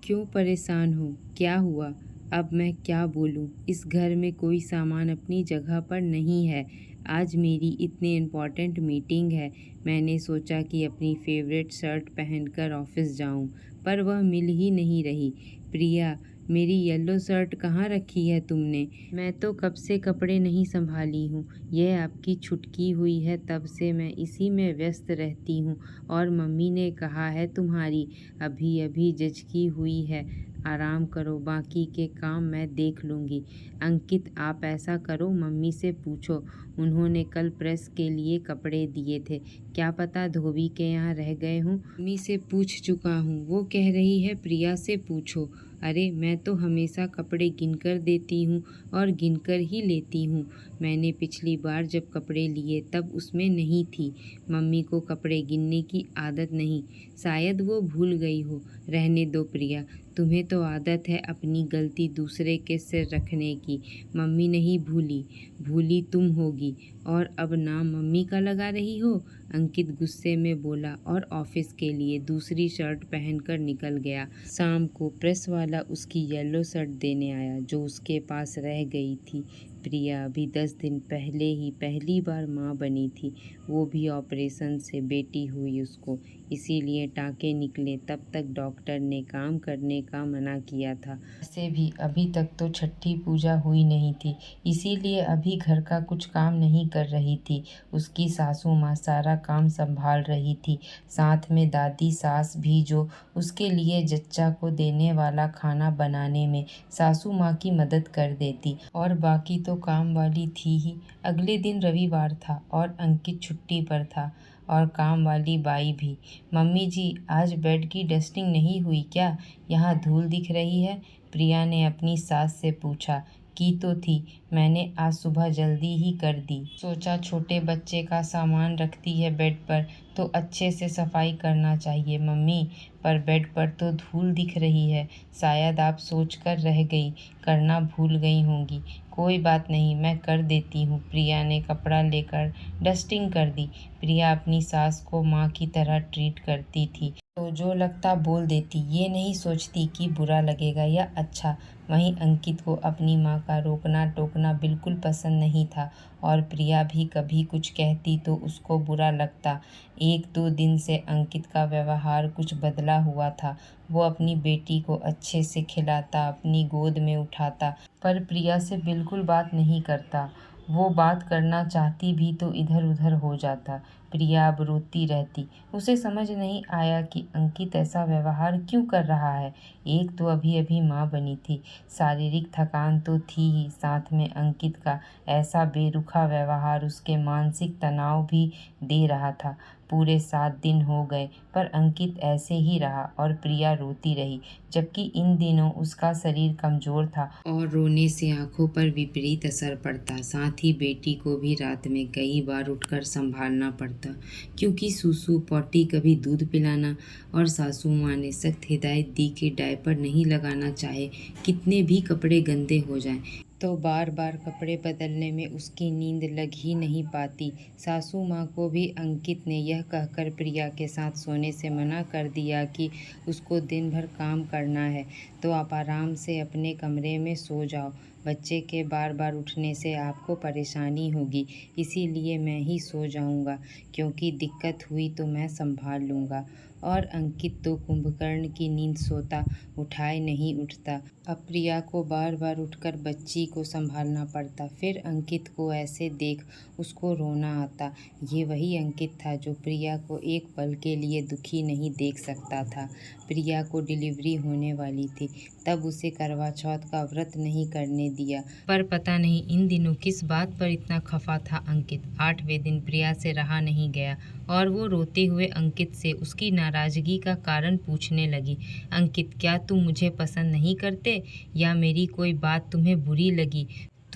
क्यों परेशान हो? क्या हुआ? अब मैं क्या बोलूँ? इस घर में कोई सामान अपनी जगह पर नहीं है। आज मेरी इतनी इम्पोर्टेंट मीटिंग है। मैंने सोचा कि अपनी फेवरेट शर्ट पहनकर ऑफिस जाऊँ, पर वह मिल ही नहीं रही। प्रिया, मेरी येलो शर्ट कहाँ रखी है तुमने? मैं तो कब से कपड़े नहीं संभाली हूँ। यह आपकी छुटकी हुई है, तब से मैं इसी में व्यस्त रहती हूँ। और मम्मी ने कहा है तुम्हारी अभी अभी जचकी हुई है, आराम करो, बाकी के काम मैं देख लूँगी। अंकित, आप ऐसा करो, मम्मी से पूछो, उन्होंने कल प्रेस के लिए कपड़े दिए थे, क्या पता धोबी के यहाँ रह गए हों। मम्मी से पूछ चुका हूँ, वो कह रही है प्रिया से पूछो। अरे मैं तो हमेशा कपड़े गिनकर देती हूँ और गिनकर ही लेती हूँ। मैंने पिछली बार जब कपड़े लिए तब उसमें नहीं थी। मम्मी को कपड़े गिनने की आदत नहीं, शायद वो भूल गई हो। रहने दो प्रिया, तुम्हें तो आदत है अपनी गलती दूसरे के सिर रखने की। मम्मी नहीं भूली, भूली तुम होगी। और अब नाम मम्मी का लगा रही हो। अंकित गुस्से में बोला और ऑफिस के लिए दूसरी शर्ट पहनकर निकल गया। शाम को प्रेस वाला उसकी येलो शर्ट देने आया जो उसके पास रह गई थी। प्रिया अभी 10 दिन पहले ही पहली बार माँ बनी थी, वो भी ऑपरेशन से। बेटी हुई उसको, इसीलिए टाँके निकले। तब तक डॉक्टर ने काम करने का मना किया था। वैसे भी अभी तक तो छठी पूजा हुई नहीं थी, इसीलिए अभी घर का कुछ काम नहीं कर रही थी। उसकी सासू माँ सारा काम संभाल रही थी, साथ में दादी सास भी, जो उसके लिए जच्चा को देने वाला खाना बनाने में सासू माँ की मदद कर देती। और बाकी तो काम वाली थी ही। अगले दिन रविवार था और अंकित छुट्टी पर था, और काम वाली बाई भी। मम्मी जी, आज बेड की डस्टिंग नहीं हुई क्या? यहाँ धूल दिख रही है। प्रिया ने अपनी सास से पूछा। की तो थी, मैंने आज सुबह जल्दी ही कर दी। सोचा छोटे बच्चे का सामान रखती है बेड पर तो अच्छे से सफाई करना चाहिए मम्मी, पर बेड पर तो धूल दिख रही है। शायद आप सोचकर रह गई, करना भूल गई होंगी। कोई बात नहीं, मैं कर देती हूँ। प्रिया ने कपड़ा लेकर डस्टिंग कर दी। प्रिया अपनी सास को माँ की तरह ट्रीट करती थी, तो जो लगता बोल देती, ये नहीं सोचती कि बुरा लगेगा या अच्छा। वहीं अंकित को अपनी माँ का रोकना टोकना बिल्कुल पसंद नहीं था, और प्रिया भी कभी कुछ कहती तो उसको बुरा लगता। 1-2 दिन से अंकित का व्यवहार कुछ बदला हुआ था। वो अपनी बेटी को अच्छे से खिलाता, अपनी गोद में उठाता, पर प्रिया से बिल्कुल बात नहीं करता। वो बात करना चाहती भी तो इधर उधर हो जाता। प्रिया अब रोती रहती। उसे समझ नहीं आया कि अंकित ऐसा व्यवहार क्यों कर रहा है। एक तो अभी अभी माँ बनी थी, शारीरिक थकान तो थी ही, साथ में अंकित का ऐसा बेरुखा व्यवहार उसके मानसिक तनाव भी दे रहा था। पूरे 7 दिन हो गए पर अंकित ऐसे ही रहा और प्रिया रोती रही, जबकि इन दिनों उसका शरीर कमजोर था और रोने से आंखों पर विपरीत असर पड़ता। साथ ही बेटी को भी रात में कई बार उठकर संभालना पड़ता, क्योंकि सूसू पॉटी, कभी दूध पिलाना, और सासू माँ ने सख्त हिदायत दी कि डायपर नहीं लगाना, चाहे कितने भी कपड़े गंदे हो जाएं। तो बार बार कपड़े बदलने में उसकी नींद लग ही नहीं पाती। सासू माँ को भी अंकित ने यह कहकर प्रिया के साथ सोने से मना कर दिया कि उसको दिन भर काम करना है, तो आप आराम से अपने कमरे में सो जाओ। बच्चे के बार बार उठने से आपको परेशानी होगी, इसीलिए मैं ही सो जाऊंगा, क्योंकि दिक्कत हुई तो मैं संभाल लूँगा। और अंकित तो कुंभकर्ण की नींद सोता, उठाए नहीं उठता। अब प्रिया को बार बार उठकर बच्ची को संभालना पड़ता। फिर अंकित को ऐसे देख उसको रोना आता। ये वही अंकित था जो प्रिया को एक पल के लिए दुखी नहीं देख सकता था। प्रिया को डिलीवरी होने वाली थी, तब उसे करवा चौथ का व्रत नहीं करने दिया। पर पता नहीं इन दिनों किस बात पर इतना खफा था अंकित। 8वें दिन प्रिया से रहा नहीं गया और वो रोते हुए अंकित से उसकी नाराजगी का कारण पूछने लगी। अंकित, क्या तुम मुझे पसंद नहीं करते, या मेरी कोई बात तुम्हें बुरी लगी?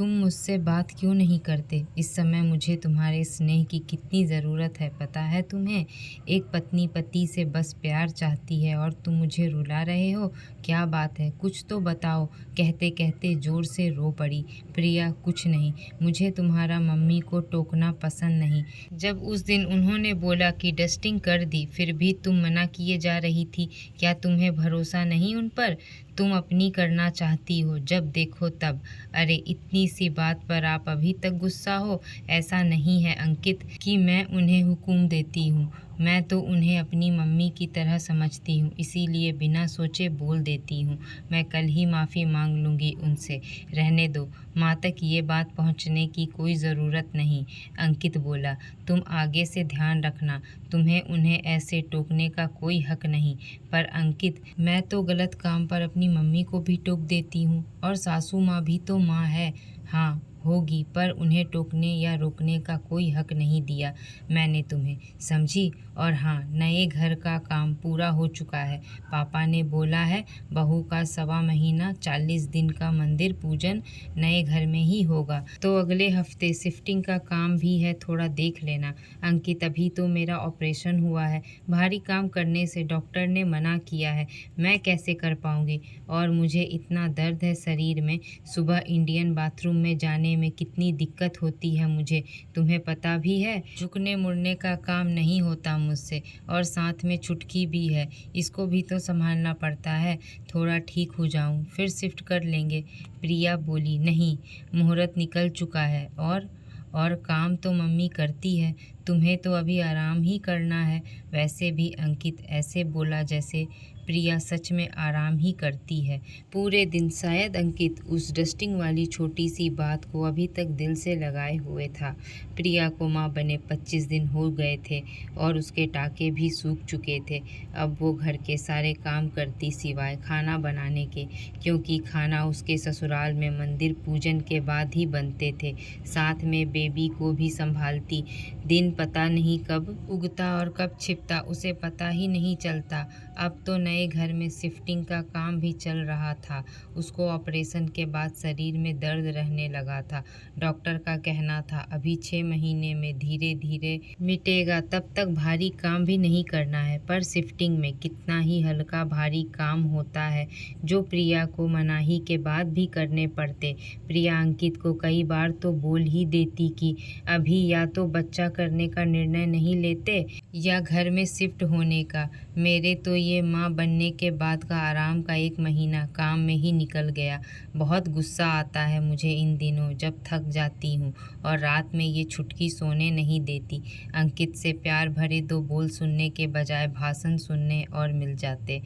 तुम मुझसे बात क्यों नहीं करते? इस समय मुझे तुम्हारे स्नेह की कितनी ज़रूरत है पता है तुम्हें? एक पत्नी पति से बस प्यार चाहती है और तुम मुझे रुला रहे हो। क्या बात है, कुछ तो बताओ। कहते कहते ज़ोर से रो पड़ी। प्रिया, कुछ नहीं, मुझे तुम्हारा मम्मी को टोकना पसंद नहीं। जब उस दिन उन्होंने बोला कि डस्टिंग कर दी, फिर भी तुम मना किए जा रही थी। क्या तुम्हें भरोसा नहीं उन पर? तुम अपनी करना चाहती हो जब देखो तब। अरे, इतनी सी बात पर आप अभी तक गुस्सा हो? ऐसा नहीं है अंकित कि मैं उन्हें हुक्म देती हूँ। मैं तो उन्हें अपनी मम्मी की तरह समझती हूँ, इसीलिए बिना सोचे बोल देती हूँ। मैं कल ही माफ़ी मांग लूँगी उनसे। रहने दो, माँ तक ये बात पहुँचने की कोई ज़रूरत नहीं। अंकित बोला, तुम आगे से ध्यान रखना। तुम्हें उन्हें ऐसे टोकने का कोई हक नहीं। पर अंकित, मैं तो गलत काम पर अपनी मम्मी को भी टोक देती हूँ, और सासू माँ भी तो माँ है। हाँ होगी, पर उन्हें टोकने या रोकने का कोई हक नहीं दिया मैंने तुम्हें, समझी? और हाँ, नए घर का काम पूरा हो चुका है। पापा ने बोला है बहू का 1.25 महीना 40 दिन का मंदिर पूजन नए घर में ही होगा। तो अगले हफ्ते शिफ्टिंग का काम भी है, थोड़ा देख लेना। अंकित, अभी तो मेरा ऑपरेशन हुआ है, भारी काम करने से डॉक्टर ने मना किया है। मैं कैसे कर पाऊंगी? और मुझे इतना दर्द है शरीर में, सुबह इंडियन बाथरूम में जाने में कितनी दिक्कत होती है मुझे, तुम्हें पता भी है। झुकने मुड़ने का काम नहीं होता मुझसे, और साथ में छुटकी भी है, इसको भी तो संभालना पड़ता है। थोड़ा ठीक हो जाऊं फिर शिफ्ट कर लेंगे। प्रिया बोली, नहीं, मुहूर्त निकल चुका है, और काम तो मम्मी करती है, तुम्हें तो अभी आराम ही करना है। वैसे भी अंकित ऐसे बोला जैसे प्रिया सच में आराम ही करती है। पूरे दिन शायद अंकित उस डस्टिंग वाली छोटी सी बात को अभी तक दिल से लगाए हुए था। प्रिया को माँ बने 25 दिन हो गए थे और उसके टाके भी सूख चुके थे। अब वो घर के सारे काम करती सिवाय खाना बनाने के, क्योंकि खाना उसके ससुराल में मंदिर पूजन के बाद ही बनते थे। साथ में बेबी को भी संभालती। दिन पता नहीं कब उगता और कब छिपता, उसे पता ही नहीं चलता। अब तो नए घर में शिफ्टिंग का काम भी चल रहा था। उसको ऑपरेशन के बाद शरीर में दर्द रहने लगा था। डॉक्टर का कहना था अभी 6 महीने में धीरे धीरे मिटेगा, तब तक भारी काम भी नहीं करना है। पर शिफ्टिंग में कितना ही हल्का भारी काम होता है, जो प्रिया को मनाही के बाद भी करने पड़ते। प्रिया अंकित को कई बार तो बोल ही देती कि अभी या तो बच्चा करने का निर्णय नहीं लेते या घर में शिफ्ट होने का। मेरे तो ये माँ बनने के बाद का आराम का 1 महीना काम में ही निकल गया। बहुत गुस्सा आता है मुझे इन दिनों, जब थक जाती हूँ और रात में ये छुटकी सोने नहीं देती। अंकित से प्यार भरे 2 बोल सुनने के बजाय भाषण सुनने और मिल जाते।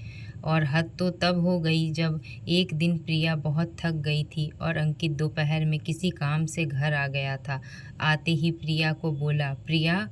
और हद तो तब हो गई जब एक दिन प्रिया बहुत थक गई थी और अंकित दोपहर में किसी काम से घर आ गया था। आते ही प्रिया को बोला, प्रिया,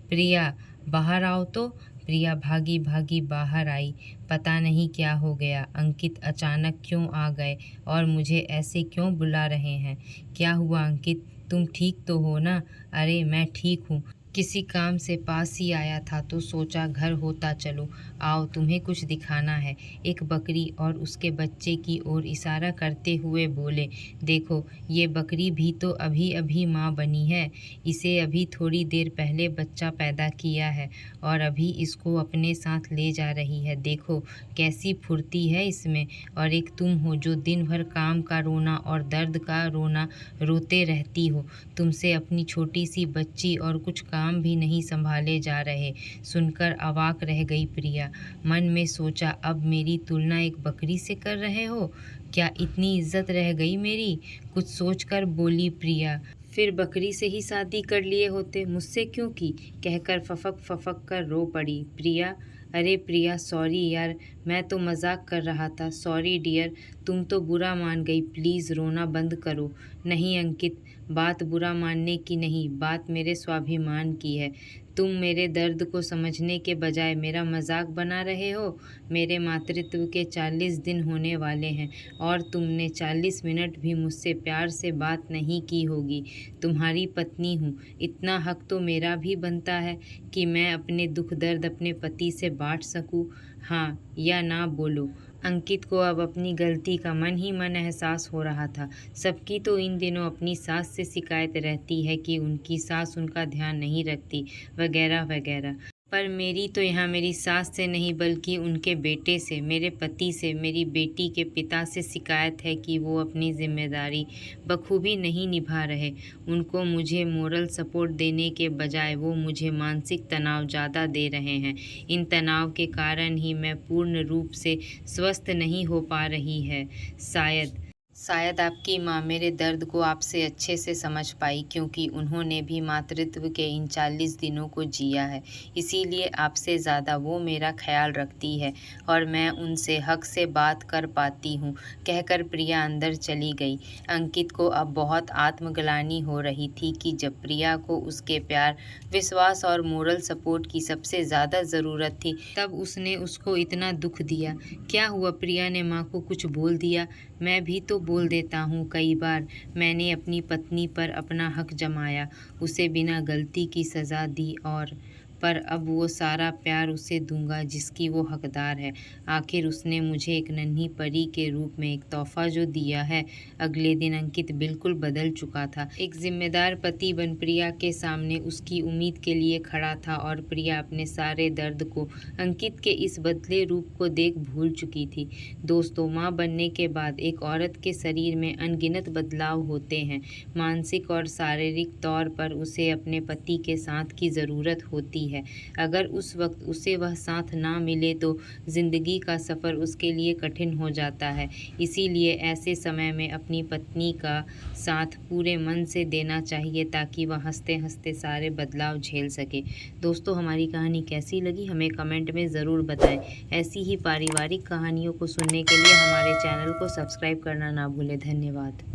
प्रिया, बाहर आओ तो। प्रिया भागी भागी बाहर आई। पता नहीं क्या हो गया, अंकित अचानक क्यों आ गए और मुझे ऐसे क्यों बुला रहे हैं? क्या हुआ अंकित, तुम ठीक तो हो ना? अरे मैं ठीक हूँ, किसी काम से पास ही आया था तो सोचा घर होता चलो। आओ, तुम्हें कुछ दिखाना है। एक बकरी और उसके बच्चे की ओर इशारा करते हुए बोले, देखो ये बकरी भी तो अभी अभी माँ बनी है। इसे अभी थोड़ी देर पहले बच्चा पैदा किया है और अभी इसको अपने साथ ले जा रही है। देखो कैसी फुर्ती है इसमें। और एक तुम हो जो दिन भर काम का रोना और दर्द का रोना रोते रहती हो। तुमसे अपनी छोटी सी बच्ची और कुछ काम भी नहीं संभाले जा रहे। सुनकर अवाक रह गई प्रिया। मन में सोचा, अब मेरी तुलना एक बकरी से कर रहे हो? क्या इतनी इज्जत रह गई मेरी? कुछ सोचकर बोली प्रिया, फिर बकरी से ही शादी कर लिए होते, मुझसे क्यों की? कहकर फफक फफक कर रो पड़ी प्रिया। अरे प्रिया, सॉरी यार, मैं तो मजाक कर रहा था। सॉरी डियर, तुम तो बुरा मान गई, प्लीज़ रोना बंद करो। नहीं अंकित, बात बुरा मानने की नहीं, बात मेरे स्वाभिमान की है। तुम मेरे दर्द को समझने के बजाय मेरा मजाक बना रहे हो। मेरे मातृत्व के 40 दिन होने वाले हैं और तुमने 40 मिनट भी मुझसे प्यार से बात नहीं की होगी। तुम्हारी पत्नी हूँ, इतना हक तो मेरा भी बनता है कि मैं अपने दुख दर्द अपने पति से बांट सकूँ। हाँ या ना बोलो। अंकित को अब अपनी गलती का मन ही मन एहसास हो रहा था। सबकी तो इन दिनों अपनी सास से शिकायत रहती है कि उनकी सास उनका ध्यान नहीं रखती, वगैरह वगैरह। पर मेरी तो यहाँ मेरी सास से नहीं बल्कि उनके बेटे से, मेरे पति से, मेरी बेटी के पिता से शिकायत है कि वो अपनी जिम्मेदारी बखूबी नहीं निभा रहे। उनको मुझे मोरल सपोर्ट देने के बजाय वो मुझे मानसिक तनाव ज़्यादा दे रहे हैं। इन तनाव के कारण ही मैं पूर्ण रूप से स्वस्थ नहीं हो पा रही है। शायद आपकी माँ मेरे दर्द को आपसे अच्छे से समझ पाई, क्योंकि उन्होंने भी मातृत्व के इन 40 दिनों को जिया है। इसीलिए आपसे ज़्यादा वो मेरा ख्याल रखती है और मैं उनसे हक से बात कर पाती हूँ, कहकर प्रिया अंदर चली गई। अंकित को अब बहुत आत्मग्लानि हो रही थी कि जब प्रिया को उसके प्यार, विश्वास और मोरल सपोर्ट की सबसे ज़्यादा ज़रूरत थी, तब उसने उसको इतना दुख दिया। क्या हुआ, प्रिया ने माँ को कुछ बोल दिया? मैं भी तो बोल देता हूँ कई बार। मैंने अपनी पत्नी पर अपना हक जमाया, उसे बिना गलती की सज़ा दी पर अब वो सारा प्यार उसे दूंगा जिसकी वो हकदार है। आखिर उसने मुझे एक नन्ही परी के रूप में एक तोहफा जो दिया है। अगले दिन अंकित बिल्कुल बदल चुका था। एक जिम्मेदार पति बन प्रिया के सामने उसकी उम्मीद के लिए खड़ा था और प्रिया अपने सारे दर्द को अंकित के इस बदले रूप को देख भूल चुकी थी। दोस्तों, माँ बनने के बाद एक औरत के शरीर में अनगिनत बदलाव होते हैं। मानसिक और शारीरिक तौर पर उसे अपने पति के साथ की ज़रूरत होती है। अगर उस वक्त उसे वह साथ ना मिले तो ज़िंदगी का सफ़र उसके लिए कठिन हो जाता है। इसीलिए ऐसे समय में अपनी पत्नी का साथ पूरे मन से देना चाहिए ताकि वह हंसते हंसते सारे बदलाव झेल सके। दोस्तों, हमारी कहानी कैसी लगी हमें कमेंट में ज़रूर बताएं। ऐसी ही पारिवारिक कहानियों को सुनने के लिए हमारे चैनल को सब्सक्राइब करना ना भूलें। धन्यवाद।